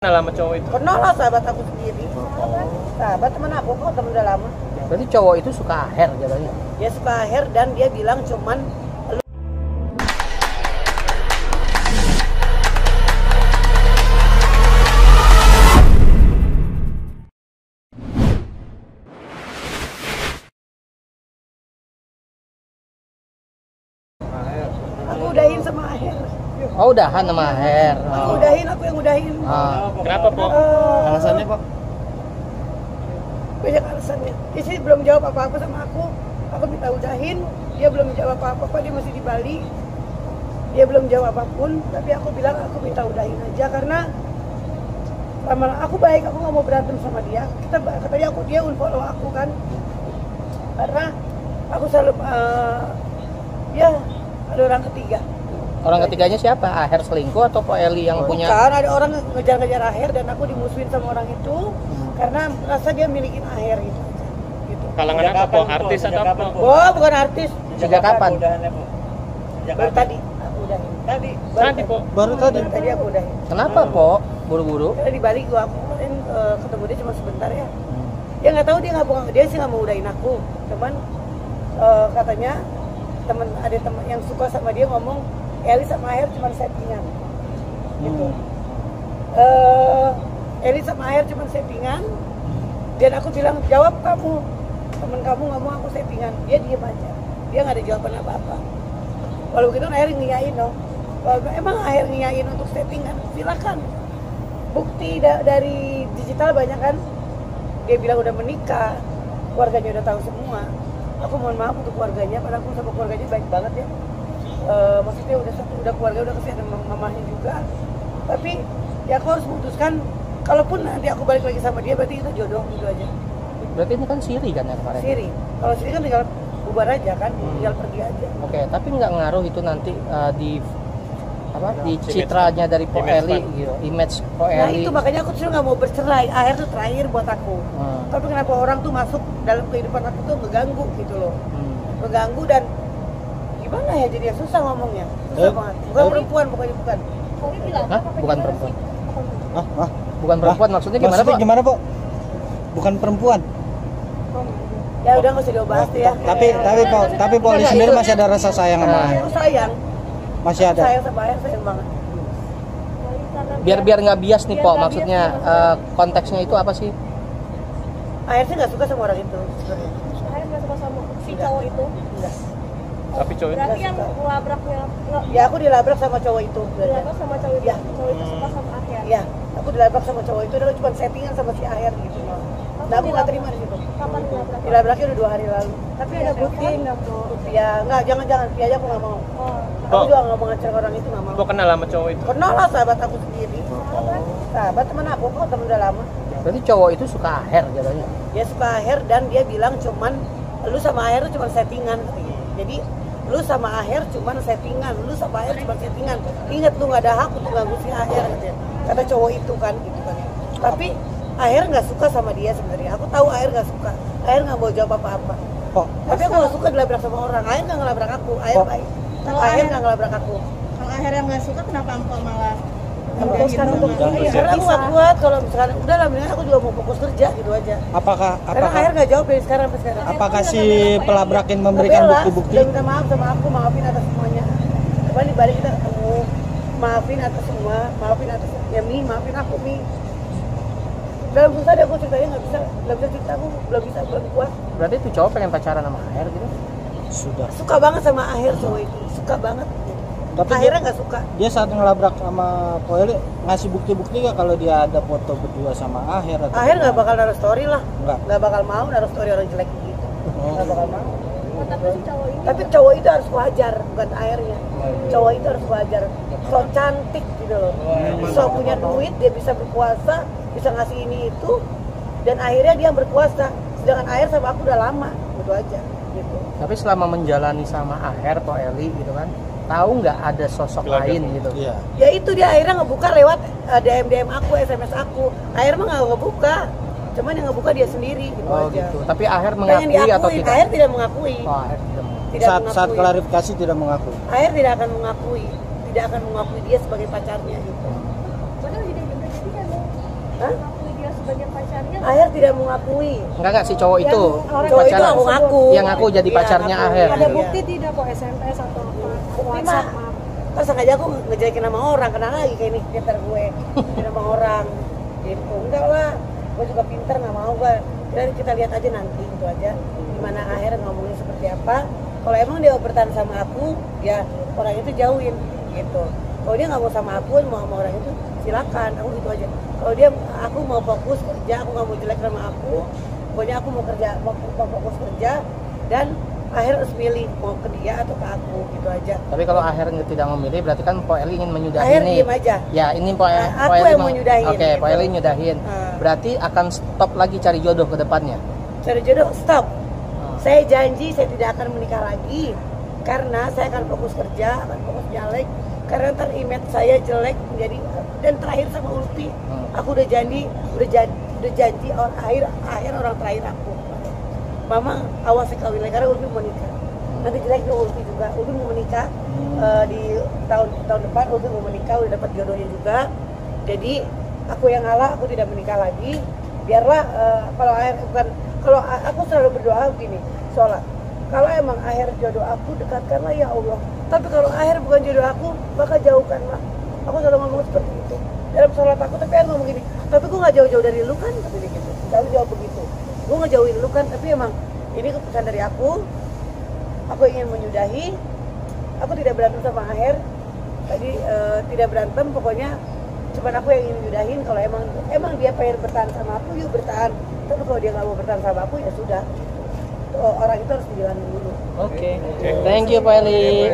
Kenal sama cowok itu? Kenal lah, sahabat aku sendiri. Sahabat teman aku kok, teman udah lama. Berarti cowok itu suka Aher jadinya? Dia suka Aher dan dia bilang cuman aku udahin sama Aher. Oh, udahan sama Aher. Aku udahin, aku yang udahin. Kenapa, Pok? Alasannya, Pak? Banyak alasannya. Dia sih belum jawab apa-apa sama aku. Aku minta udahin, dia belum jawab apa-apa. Dia masih di Bali. Dia belum jawab apapun. Tapi aku bilang aku minta udahin aja karena lama aku baik. Aku nggak mau berantem sama dia. Katanya dia unfollow aku kan. Karena aku selalu ya ada orang ketiga. Orang ketiganya siapa? Aher selingkuh atau Pak Eli yang punya? Bukan, ada orang ngejar-ngejar Aher dan aku dimusuhin sama orang itu karena merasa dia milikin Aher gitu. Kalangan apa, Pok? Artis atau apa? Oh, bukan artis. Sejak kapan? Baru tadi aku udahin. Tadi, Pok. Baru tadi. Tadi aku udahin. Kenapa, Pok? Buru-buru? Karena di Bali gua kemarin ketemu dia cuma sebentar ya. Dia nggak tahu, dia sih nggak mau udahin aku. Cuman katanya ada teman yang suka sama dia ngomong Eli sama Aher cuma settingan. Gitu. Eli sama Aher cuma settingan. Dan aku bilang, jawab kamu. Temen kamu nggak mau aku settingan. Dia diem aja. Dia nggak ada jawaban apa-apa. Walau begitu Aher ngiyain dong. Kalau emang Aher ngiyain untuk settingan, silakan. Bukti dari digital banyak kan. Dia bilang udah menikah, keluarganya udah tahu semua. Aku mohon maaf untuk keluarganya, padahal aku sama keluarganya baik banget ya. Maksudnya udah keluarga, udah kasih ada mamahnya juga. Tapi ya aku harus memutuskan, kalaupun nanti aku balik lagi sama dia, berarti kita jodoh gitu aja. Berarti ini kan siri kan ya kemarin? Siri. Kalau siri kan tinggal bubar aja kan, tinggal pergi aja. Oke, tapi nggak ngaruh itu nanti di citranya dari Po Eli gitu, image Po Eli. Nah itu makanya aku tuh nggak mau bercerai. Aher tuh terakhir buat aku. Tapi kenapa orang tuh masuk dalam kehidupan aku tuh ngeganggu gitu loh, ngeganggu dan gimana ya, jadi susah ngomongnya, susah banget. Bukan perempuan, pokoknya bukan. Hah? Bukan perempuan? Bukan perempuan, maksudnya gimana, Pak? Gimana, Pak? Bukan perempuan. Ya udah nggak usah dibahas tuh ya. Tapi Poli sendiri masih ada rasa sayang sama Aher. Aku sayang. Masih ada. Sayang sama Aher, sayang banget. Biar nggak bias nih, Pak. Maksudnya konteksnya itu apa sih? Aher sih nggak suka sama orang itu. Aher nggak suka sama si cowok itu. Enggak. Tapi cowok itu Berarti yang labraknya Ya aku dilabrak sama cowok itu. dilabrak sama cowok itu. Ya. Cowok itu suka sama Aher. Iya, aku dilabrak sama cowok itu, dan cuma settingan sama si Aher gitu. Nah aku nggak terima di situ. Kapan dilabrak? Dilabraknya udah 2 hari lalu. Tapi ada bukti nggak mau. Ya nggak, jangan via aja aku nggak mau. Aku juga nggak mau ngecek orang itu, nggak mau. Pok kenal sama cowok itu? Kenal lah, sahabat aku sendiri. Sahabat teman aku kok, teman udah lama. Berarti cowok itu suka Aher jadinya? Dia suka Aher dan dia bilang cuman lu sama Aher tuh cuma settingan katanya. Jadi lu sama Aher cuma settingan, lu sama Aher cuma settingan. Ingat lu nggak ada hak untuk ganggu si Aher katanya. Kata cowok itu kan gitu kan. Tapi Aher nggak suka sama dia sebenarnya. Aku tahu Aher nggak suka. Aher nggak mau jawab apa-apa. Tapi aku nggak suka dilabrak sama orang. Aher nggak ngelabrak aku. Aher baik. Aher nggak ngelabrak aku. Kalau Aher yang nggak suka, kenapa engkau malah Memutuskan untuk karena aku nggak kuat kalau misalkan udah lah, mendingan aku juga mau fokus kerja gitu aja. Karena Aher nggak jawab dari sekarang sampai sekarang. Apakah si pelabrakin memberikan bukti-bukti? Udah minta maaf sama aku, maafin atas semuanya. Kemarin di Bali kita ketemu, maafin atas semua, maafin atas ya Mi, maafin aku Mi. Dalam susah deh aku ceritanya nggak bisa cerita, aku belum kuat. Berarti itu cowok pengen pacaran sama Aher gitu? Sudah. Suka banget sama Aher cowok itu, suka banget. Tapi Akhirnya nggak suka. Dia saat ngelabrak sama Po Eli ngasih bukti-bukti nggak kalau dia ada foto berdua sama Aher? Atau Aher nggak bakal naruh story lah, Nggak. nggak bakal mau naruh story orang jelek gitu, nggak bakal mau. tapi si cowok ini Tapi cowok itu harus wajar, bukan Ahernya. Cowok itu harus wajar. So cantik gitu loh. So punya duit, dia bisa berkuasa, bisa ngasih ini itu, dan akhirnya dia yang berkuasa. Sedangkan Aher sama aku udah lama, gitu aja. Gitu. Tapi selama menjalani sama Aher, Po Eli gitu kan, tahu nggak ada sosok lain gitu? Iya. Ya itu dia akhirnya ngebuka lewat DM aku, SMS aku. Aher mah nggak ngebuka, cuman yang ngebuka dia sendiri gitu Oh aja. gitu. Tapi Aher Pengen mengakui atau diakuin, tidak? Aher tidak mengakui. Oh, Aher tidak mengakui. Tidak Saat mengakui. klarifikasi tidak mengakui. Aher tidak akan mengakui dia sebagai pacarnya gitu. padahal jadi kan Aher tidak mengakui. Enggak si cowok itu orang- Cowok itu pacaran. aku ngaku. Yang ngaku jadi Iya, pacarnya ngaku. Aher. Ada Iya. bukti tidak kok SMS atau apa? Bukti WhatsApp mah. apa? Kan sengaja aku ngejelekin nama orang, kenal lagi kayak ini pinter gue di nama orang gitu. Enggak lah, gue juga pinter, nggak mau gue. Kita lihat aja nanti gitu aja gimana Aher ngomongnya seperti apa. Kalau emang dia bertahan sama aku, ya orang itu jauhin gitu. Kalau dia nggak mau sama aku, mau sama orang itu, silakan, aku gitu aja. Kalau dia, aku mau fokus kerja, aku nggak mau jelek sama aku. Pokoknya aku mau kerja, mau fokus kerja, dan Aher harus milih mau ke dia atau ke aku, gitu aja. Tapi kalau Aher tidak memilih, berarti kan Po Eli ingin menyudahi Aher nih. diem aja. Ya, ini Po Aku Eli yang mau nyudahin, Oke, Po gitu. Eli nyudahin. Berarti akan stop lagi cari jodoh ke depannya. Cari jodoh, stop. Saya janji saya tidak akan menikah lagi karena saya akan fokus kerja, akan fokus nyalek. Karena ntar image saya jelek menjadi, dan terakhir sama Ulfi, aku udah janji akhir orang terakhir aku. Mama awas kawin lagi karena Ulfi mau nikah. Nanti jelek ke Ulfi juga. Ulfi mau menikah di tahun depan. Ulfi mau menikah, udah dapat jodohnya juga. Jadi aku yang ngalah, aku tidak menikah lagi. Biarlah kalau Aher bukan, kalau aku selalu berdoa begini, sholat. Kalau emang Aher jodoh aku, dekatkanlah ya Allah. Tapi kalau Aher bukan jodoh aku, maka jauhkanlah. Aku selalu ngomong seperti itu dalam sholat aku. Tapi Aher ngomong gini, tapi gue nggak jauh-jauh dari lu kan, tapi dia gitu. Selalu jawab begitu. Gue ngejauhin lu kan, tapi emang ini keputusan dari aku. Aku ingin menyudahi. Aku tidak berantem sama Aher. Tadi tidak berantem, pokoknya cuman aku yang ingin menyudahin. Kalau emang dia pengen bertahan sama aku, yuk bertahan. Tapi kalau dia nggak mau bertahan sama aku, ya sudah. Orang itu harus dijalanin dulu. Oke. Thank you Po Eli.